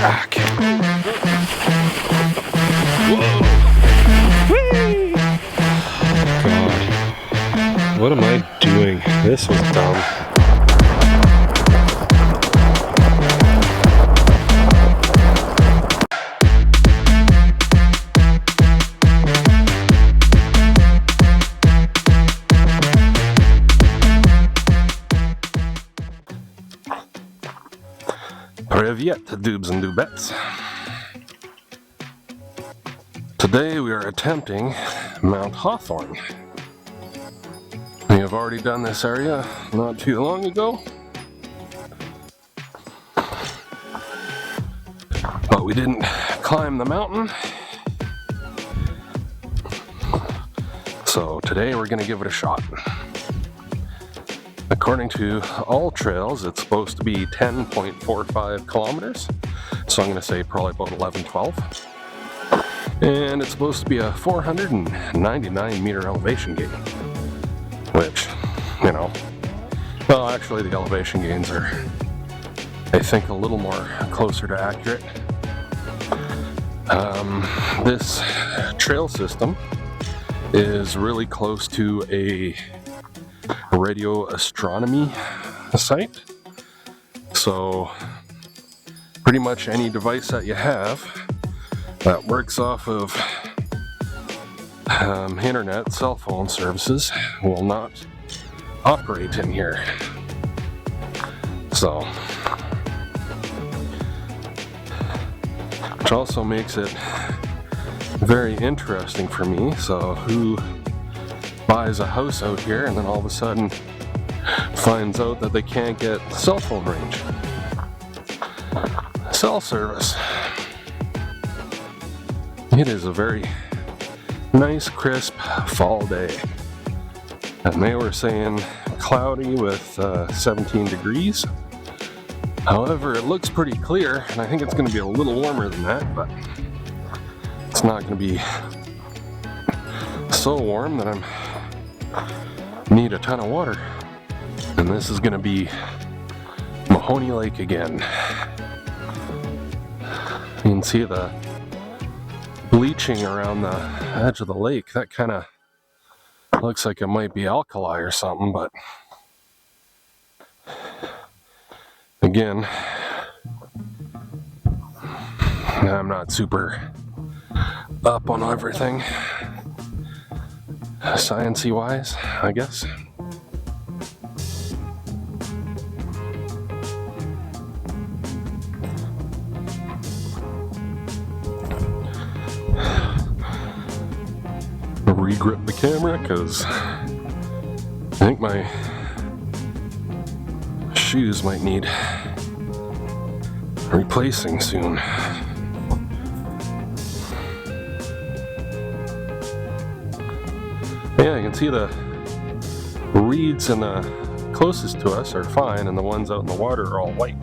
back. Whoa! Whee! God, what am I doing? This was dumb. Привет, dubes and dubettes. Today we are attempting Mount Hawthorne. We have already done this area not too long ago, but we didn't climb the mountain. So today we're going to give it a shot. According to all trails, it's supposed to be 10.45 kilometers, so I'm going to say probably about 11-12. And it's supposed to be a 499 meter elevation gain, which, you know, well, actually the elevation gains are, I think, a little more closer to accurate. This trail system is really close to a radio astronomy site, so pretty much any device that you have that works off of internet cell phone services will not operate in here. So, which also makes it very interesting for me. So who buys a house out here and then all of a sudden finds out that they can't get cell phone range, cell service? It is a very nice, crisp fall day, and they were saying cloudy with 17 degrees. However, it looks pretty clear, and I think it's going to be a little warmer than that, but it's not going to be so warm that I'm need a ton of water. And this is going to be Mahoney Lake again. You can see the bleaching around the edge of the lake. That kind of looks like it might be alkali or something, but again, I'm not super up on everything science-y wise, I guess. Regrip the camera because I think my shoes might need replacing soon. Yeah, you can see the reeds in the closest to us are fine, and the ones out in the water are all white.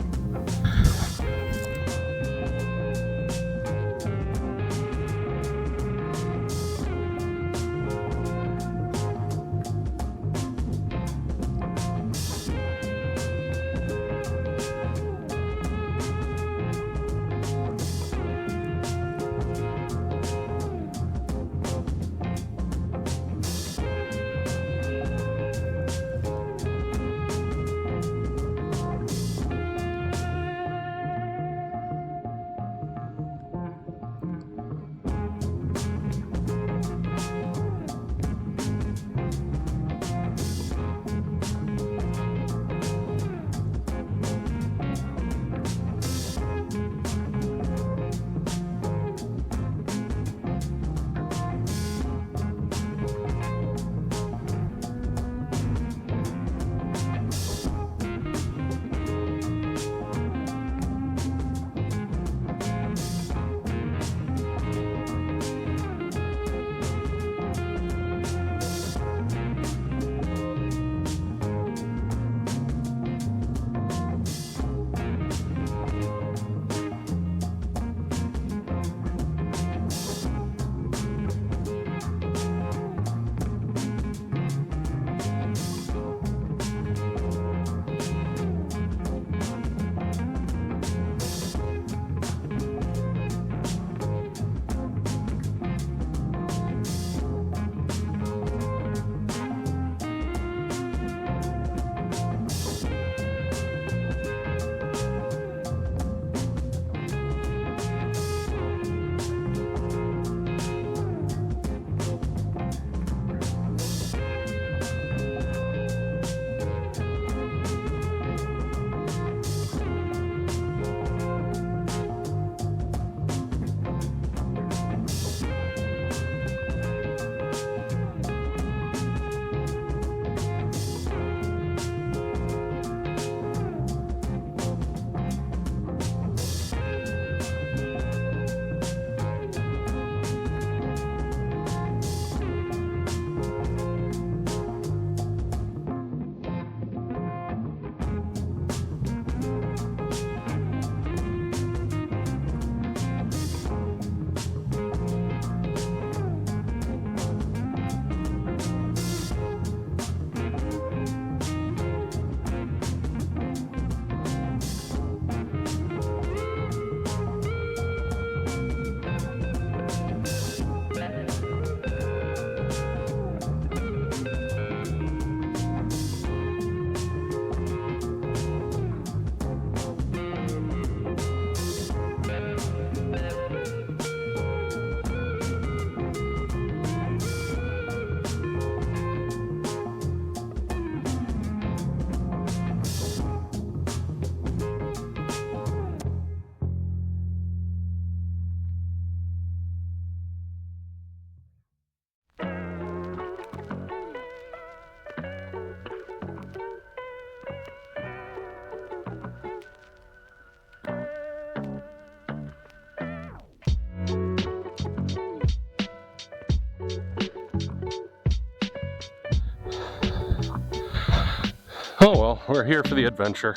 Well, we're here for the adventure,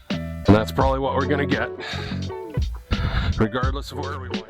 and that's probably what we're gonna get, regardless of where we went.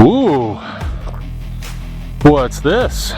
Ooh, what's this?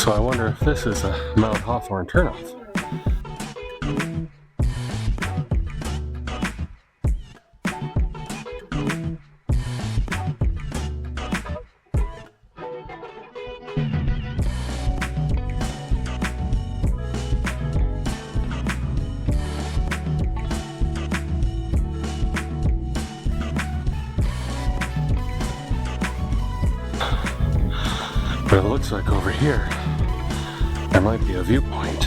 So I wonder if this is a Mount Hawthorne turnoff. But it looks like over here, there might be a viewpoint.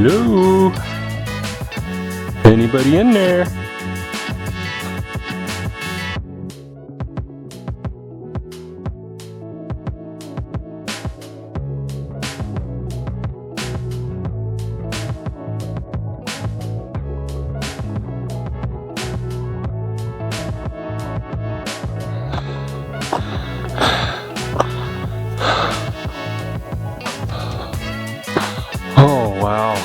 Hello? Anybody in there? Oh, wow.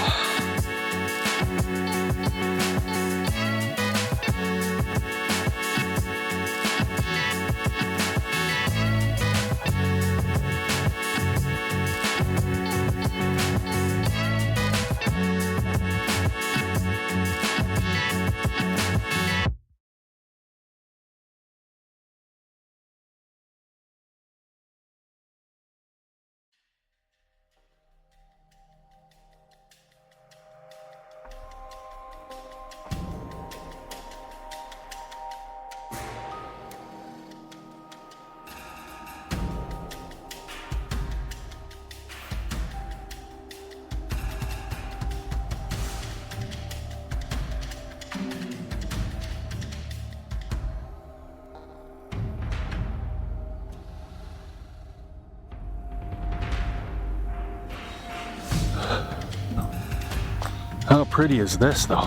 How pretty is this, though?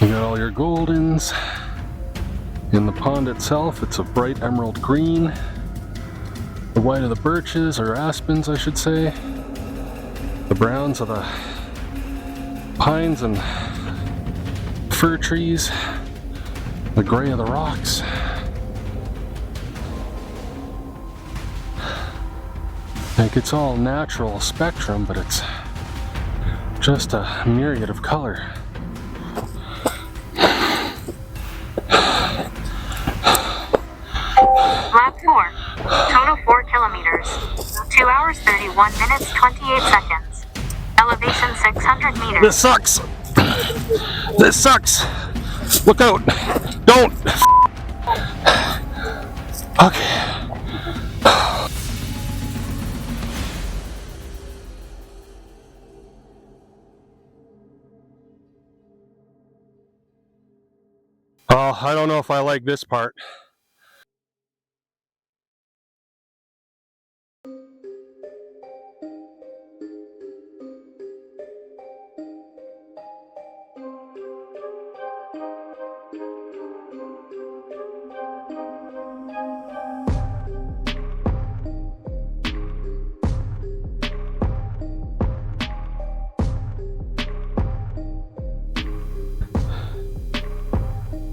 You got all your goldens. In the pond itself, it's a bright emerald green. The white of the birches, or aspens, I should say. The browns of the pines and fir trees, the gray of the rocks. Like, it's all natural spectrum, but it's just a myriad of color. Lap 4. Total 4 kilometers. 2 hours 31 minutes 28 seconds. Elevation 600 meters. This sucks! This sucks! Look out! Don't! Okay. Oh, I don't know if I like this part.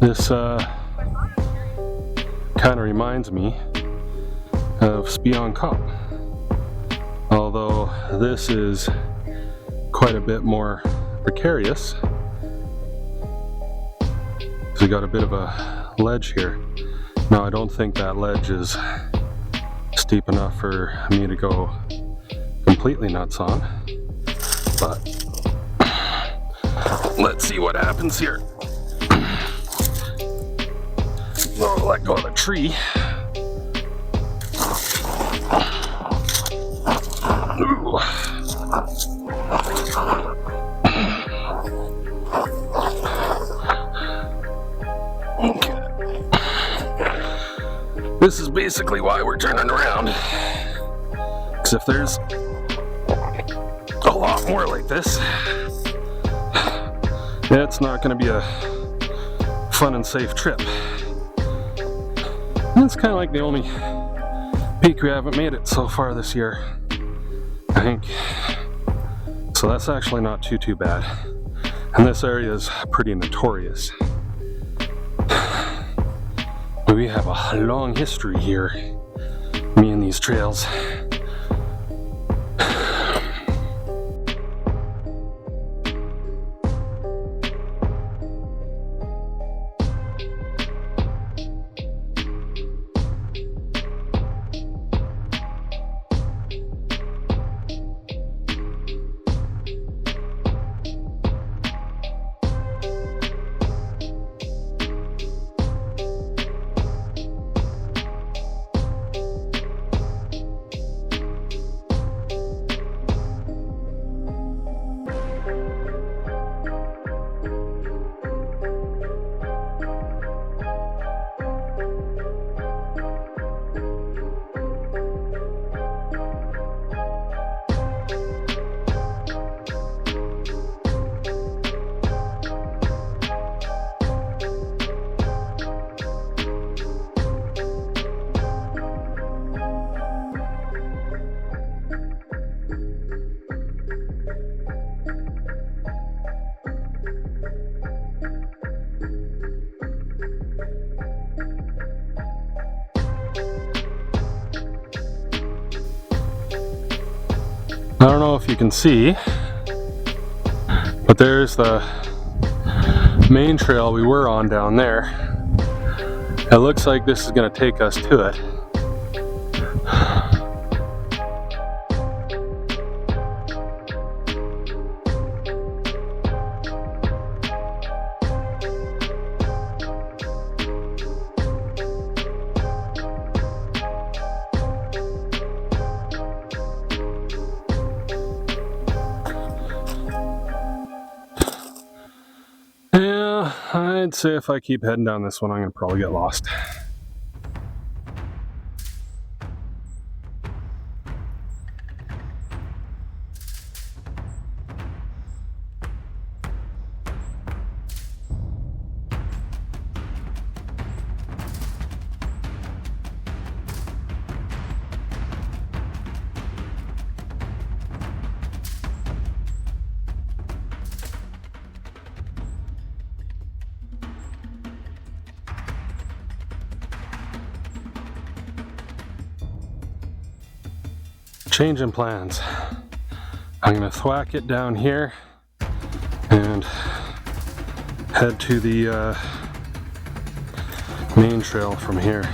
This kind of reminds me of Spion Cop, although this is quite a bit more precarious. So we got a bit of a ledge here. Now, I don't think that ledge is steep enough for me to go completely nuts on, but let's see what happens here. I'll let go of the tree. Ooh. Okay. This is basically why we're turning around. Because if there's a lot more like this, it's not going to be a fun and safe trip. It's kind of like the only peak we haven't made it so far this year, I think. So that's actually not too bad. And this area is pretty notorious. We have a long history here, me and these trails. I don't know if you can see, but there's the main trail we were on down there. It looks like this is going to take us to it. Yeah, I'd say if I keep heading down this one, I'm going to probably get lost. changing plans. I'm gonna thwack it down here and head to the main trail from here.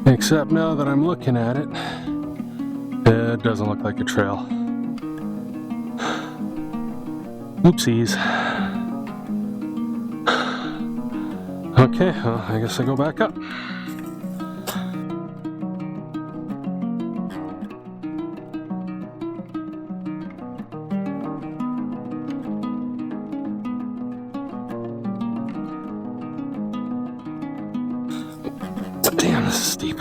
Except now that I'm looking at it, it doesn't look like a trail. Oopsies. Okay, well, I guess I go back up. Damn, this is steep.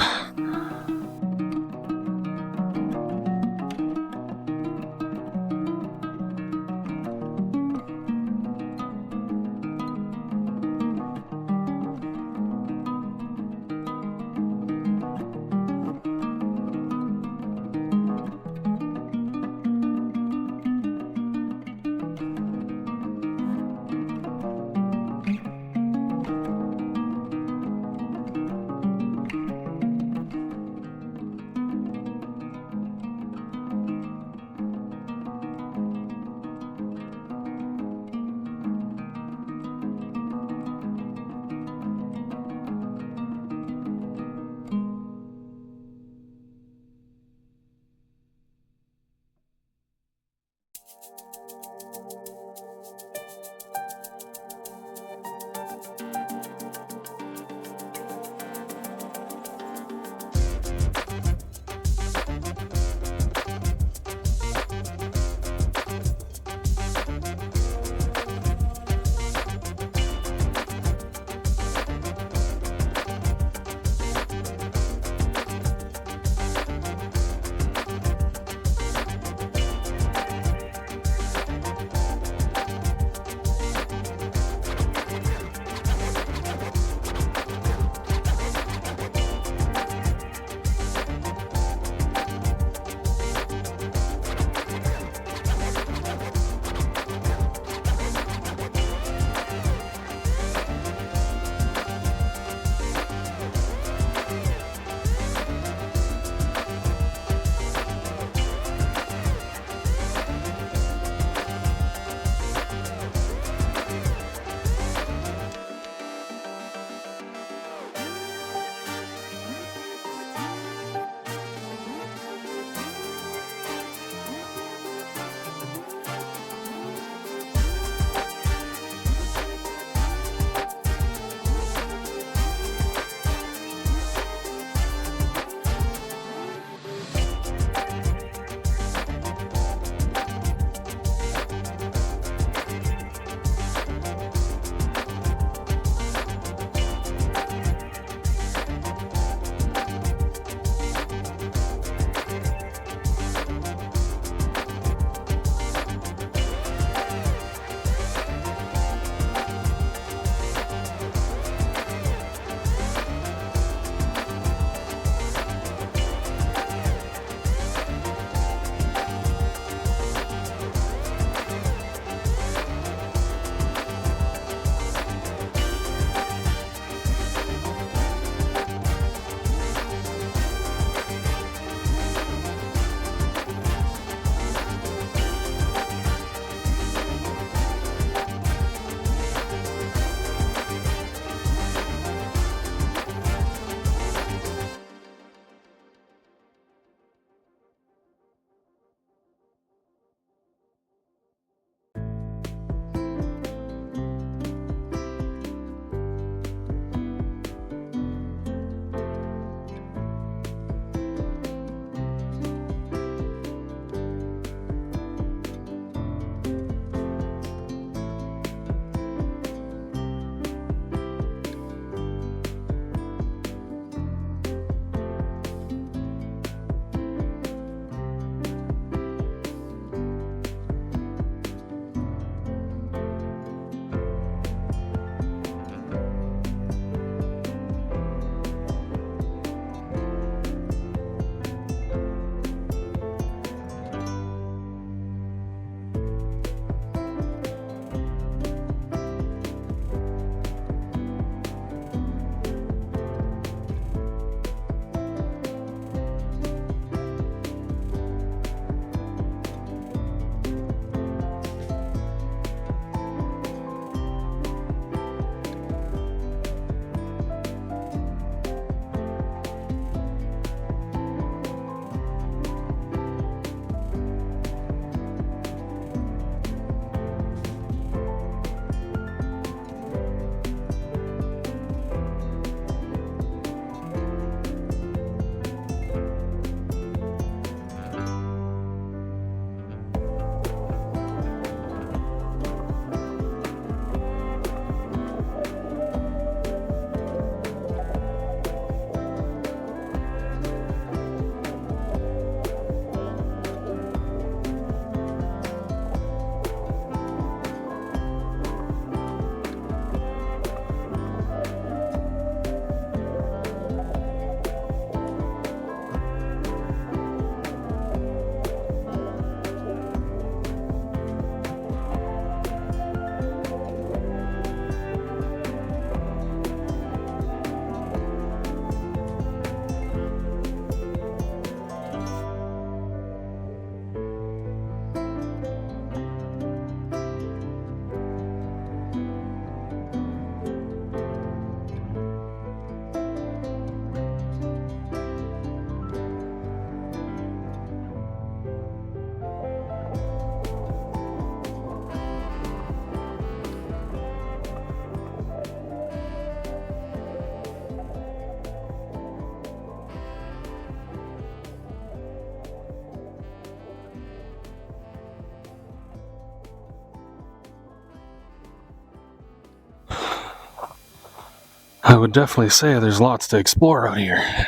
I would definitely say there's lots to explore out here.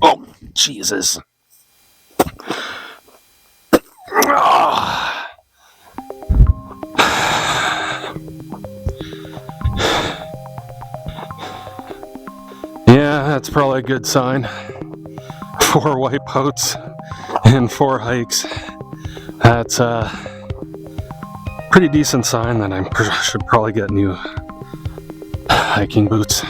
Oh, Jesus. Ah. Yeah, that's probably a good sign. 4 wipeouts and 4 hikes. That's a pretty decent sign that I should probably get new hiking boots.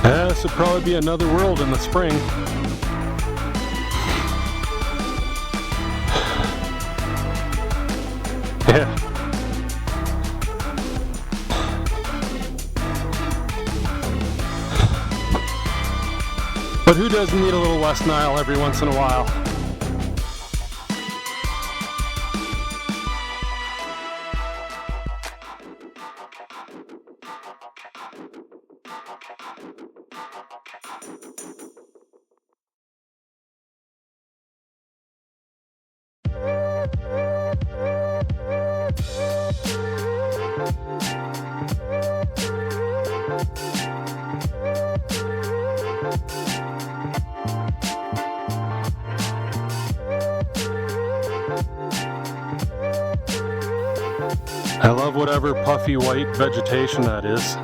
This would probably be another world in the spring. Yeah. But who doesn't need a little West Nile every once in a while? I love whatever puffy white vegetation that is.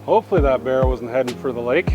Hopefully that bear wasn't heading for the lake.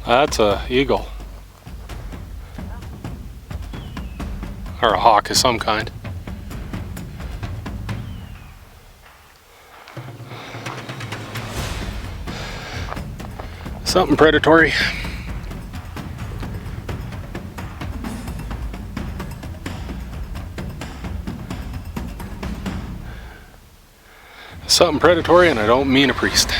That's a eagle. Or a hawk of some kind. Something predatory. Something predatory, and I don't mean a priest.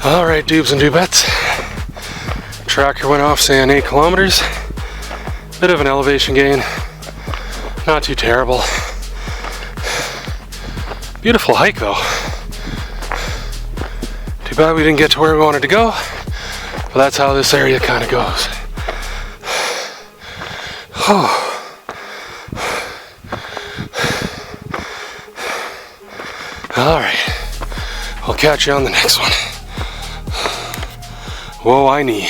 Alright, dubes and dubettes. Tracker went off saying 8 kilometers. Bit of an elevation gain. Not too terrible. Beautiful hike though. Too bad we didn't get to where we wanted to go. But that's how this area kind of goes. Alright. I'll catch you on the next one. Whoa, I knee.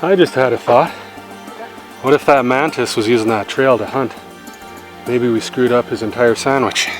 I just had a thought. What if that mantis was using that trail to hunt? Maybe we screwed up his entire sandwich.